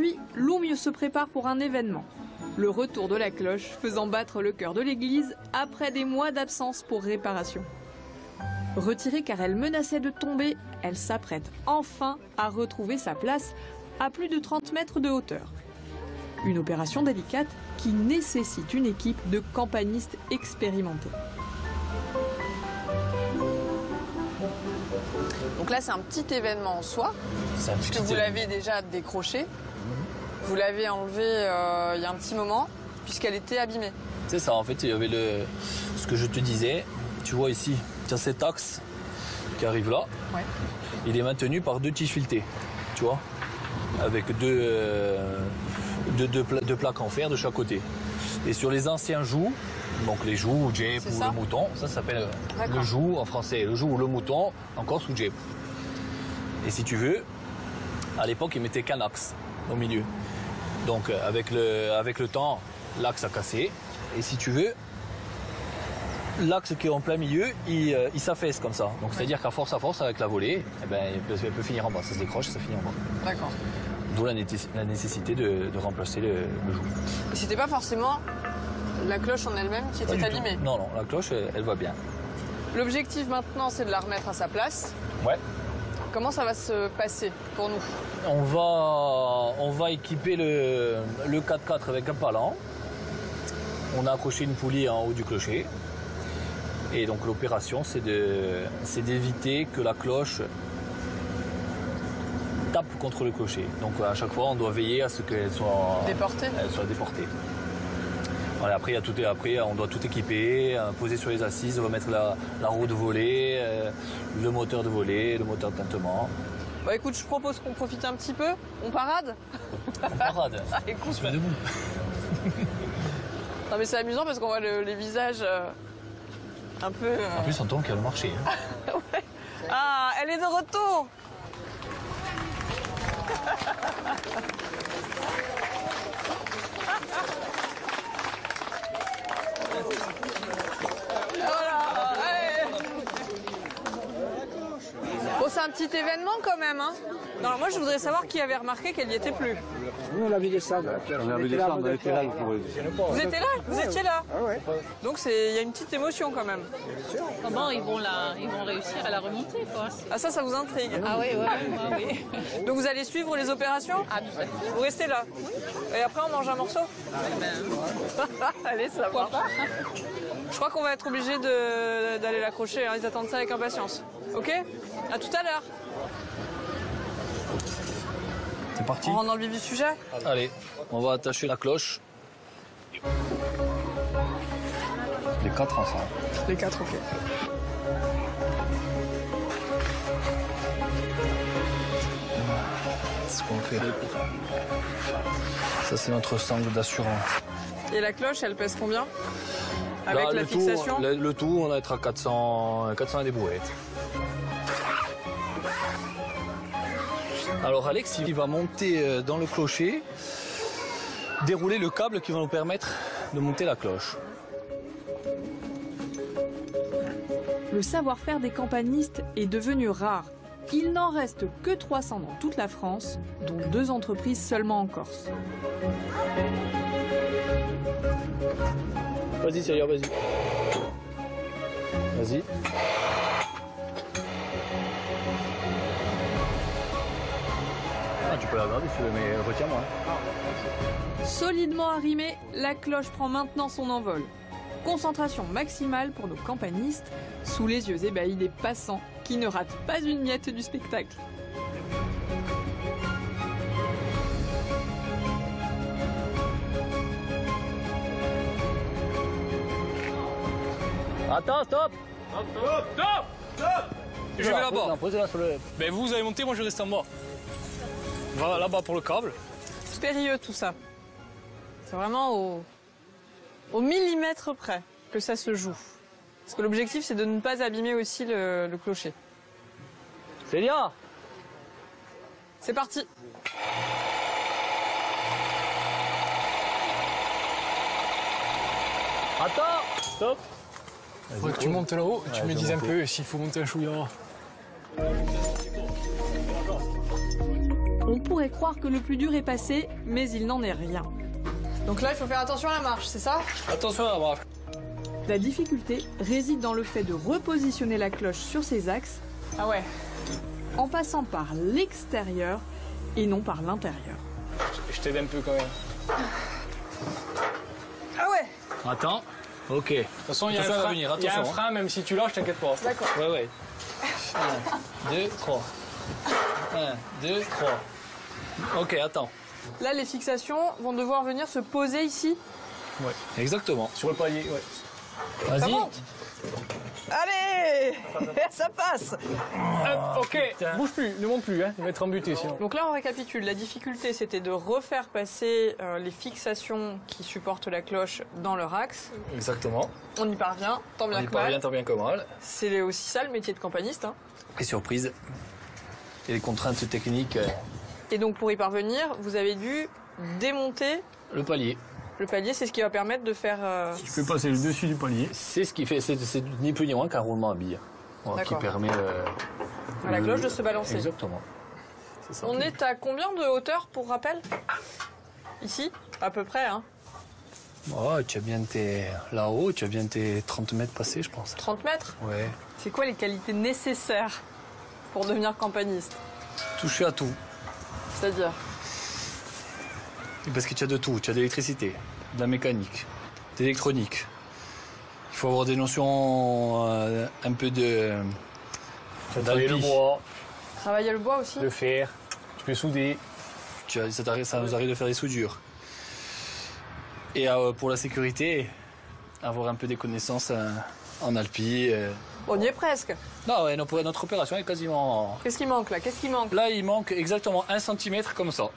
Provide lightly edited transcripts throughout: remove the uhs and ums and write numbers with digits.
Aujourd'hui, Loumio se prépare pour un événement. Le retour de la cloche faisant battre le cœur de l'église après des mois d'absence pour réparation. Retirée car elle menaçait de tomber, elle s'apprête enfin à retrouver sa place à plus de 30 mètres de hauteur. Une opération délicate qui nécessite une équipe de campanistes expérimentés. Donc là, c'est un petit événement en soi, puisque vous l'avez déjà décroché. Vous l'avez enlevée il y a un petit moment, puisqu'elle était abîmée. C'est ça, en fait, il y avait ce que je te disais. Tu vois ici, tu as cet axe qui arrive là. Ouais. Il est maintenu par deux tiges filetées, tu vois, avec deux plaques en fer de chaque côté. Et sur les anciens jougs, donc les jougs ou Jeep ou le mouton, ça s'appelle le joug en français, le joug ou le mouton en Corse ou Jeep. Et si tu veux, à l'époque, ils mettaient qu'un axe au milieu. Donc avec le temps, l'axe a cassé. Et si tu veux, l'axe qui est en plein milieu, il s'affaisse comme ça. Donc c'est-à-dire qu'à force, avec la volée, eh ben, elle peut finir en bas. Ça se décroche et ça finit en bas. D'accord. D'où la nécessité de remplacer le joug. Et c'était pas forcément la cloche en elle-même qui était abîmée? Non, non, la cloche, elle va bien. L'objectif maintenant, c'est de la remettre à sa place. Ouais. Comment ça va se passer pour nous? On va équiper le 4x4 avec un palan. On a accroché une poulie en haut du clocher. Et donc l'opération, c'est d'éviter que la cloche tape contre le clocher. Donc à chaque fois, on doit veiller à ce qu'elle soit déportée. Voilà, après, on doit tout équiper, poser sur les assises, remettre la roue de volée, le moteur de volée, le moteur de tintement. Bah écoute, je propose qu'on profite un petit peu. On parade? On parade. Écoute, on se met debout. Non mais c'est amusant parce qu'on voit les visages un peu... En plus, on tombe qu'elle a marché. Hein. Ouais. Ah, elle est de retour. Bon, c'est un petit événement quand même, hein. Non, moi, je voudrais savoir qui avait remarqué qu'elle n'y était plus. Nous, on a vu descendre. On a vu descendre, on était là. Vous étiez là? Vous étiez là? Ah ouais. Donc, il y a une petite émotion quand même. Comment ils vont réussir à la remonter, quoi. Ah, ça vous intrigue? Ah oui, oui. Donc, vous allez suivre les opérations? Ah, tout à fait. Vous restez là? Et après, on mange un morceau? Allez, ça va. Je crois qu'on va être obligé d'aller l'accrocher. Hein. Ils attendent ça avec impatience. Ok? À tout à l'heure. C'est parti. On rentre dans le vif du sujet? Allez, on va attacher la cloche. Les 4 ensemble. Les 4, ok. C'est ce qu'on fait. Ça, c'est notre sangle d'assurance. Et la cloche, elle pèse combien? Avec là, la fixation? Le tout, on va être à 400 et des brouettes. Alors Alex, il va monter dans le clocher, dérouler le câble qui va nous permettre de monter la cloche. Le savoir-faire des campanistes est devenu rare. Il n'en reste que 300 dans toute la France, dont 2 entreprises seulement en Corse. Vas-y Célia, vas-y. Vas-y. Ah, tu peux la garder si tu veux, mais retiens-moi. Solidement arrimée, la cloche prend maintenant son envol. Concentration maximale pour nos campanistes, sous les yeux ébahis des passants qui ne ratent pas une miette du spectacle. Attends, stop! Je vais là-bas. Posez-la sur le... Ben vous allez monter, moi je reste en bas. Voilà, là-bas pour le câble. C'est périlleux tout ça. C'est vraiment au millimètre près que ça se joue. Parce que l'objectif, c'est de ne pas abîmer aussi le clocher. Célia! C'est parti. Attends! Stop! Faudrait que tu montes là-haut et tu me dises un peu s'il faut monter un chouïa. On pourrait croire que le plus dur est passé, mais il n'en est rien. Donc là, il faut faire attention à la marche, c'est ça? Attention à la marche. La difficulté réside dans le fait de repositionner la cloche sur ses axes Ah ouais. en passant par l'extérieur et non par l'intérieur. Je t'aide un peu quand même. Ah ouais. Attends. Ok. De toute façon, il y a un frein, même si tu lâches, t'inquiète pas. D'accord. Ouais, ouais. 1, 2, 3. 1, 2, 3. Ok, attends. Là, les fixations vont devoir venir se poser ici. Ouais, exactement. Sur le palier, ouais. Ça Vas-y. monte. Allez. Ça passe. Hop, ok. Bouge plus, ne monte plus, hein. Il va être embuté sinon. Donc là, on récapitule. La difficulté, c'était de refaire passer les fixations qui supportent la cloche dans leur axe. Exactement. On y parvient, tant bien que mal. Tant bien que mal. C'est aussi ça le métier de campaniste. Hein. Et surprise. Et les contraintes techniques. Et donc pour y parvenir, vous avez dû démonter Le palier. le palier. C'est ce qui va permettre de faire... Tu peux passer le dessus du palier. C'est ce qui fait, c'est ni plus ni moins qu'un roulement à billes. Voilà, qui D'accord. permet à la cloche de se balancer. Exactement. C'est ça. On est à combien de hauteur pour rappel? Ici, à peu près, hein. Oh, tu as bien tes... Là-haut, tu as bien tes 30 mètres passés, je pense. 30 mètres. Ouais. C'est quoi les qualités nécessaires pour devenir campaniste? Toucher à tout. C'est-à-dire? Parce que tu as de tout. Tu as de l'électricité, de la mécanique, de l'électronique. Il faut avoir des notions un peu de... Travailler le bois, Travailler le bois aussi? le fer, tu peux souder. Ça nous arrive de faire des soudures. Et pour la sécurité, avoir un peu des connaissances en alpi. On y est presque. Non, ouais, notre opération est quasiment... Qu'est-ce qui manque là? Qu'est-ce qui manque? Là, il manque exactement 1 cm comme ça.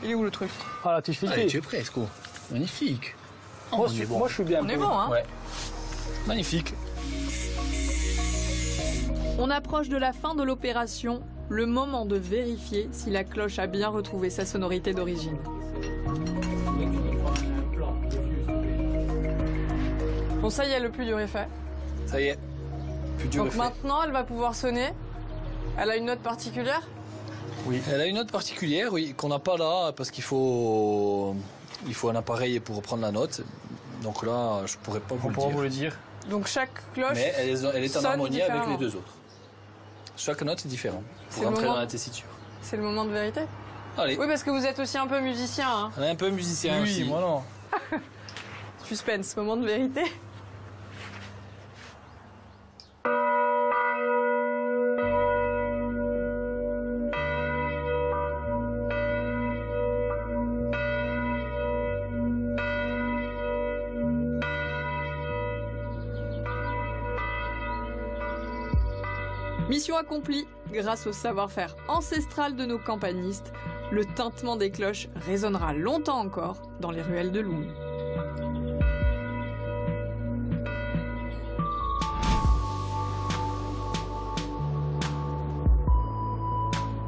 Il est où le truc? Ah, la tige Allez, filtrée. tu es presque. Oh. Magnifique. Oh, Moi, on est bon. moi, je suis bien. On est bon, hein? Ouais. Magnifique. On approche de la fin de l'opération, le moment de vérifier si la cloche a bien retrouvé sa sonorité d'origine. Bon, ça y est, le plus dur est fait. Ça y est. Plus dur Donc est fait. maintenant, elle va pouvoir sonner. Elle a une note particulière? Oui. Elle a une note particulière, oui, qu'on n'a pas là, parce qu'il faut un appareil pour prendre la note. Donc là, je pourrais pas vous On le pourra dire. vous le dire. Donc chaque cloche. Mais elle est en sonne harmonie avec différemment. les deux autres. Chaque note est différente C'est pour le rentrer moment- dans la tessiture. C'est le moment de vérité? Allez, Oui, parce que vous êtes aussi un peu musicien, hein. on est un peu musicien Oui, aussi. moi non. Suspense, moment de vérité. Mission accomplie. Grâce au savoir-faire ancestral de nos campanistes, le tintement des cloches résonnera longtemps encore dans les ruelles de Loum.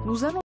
Nous allons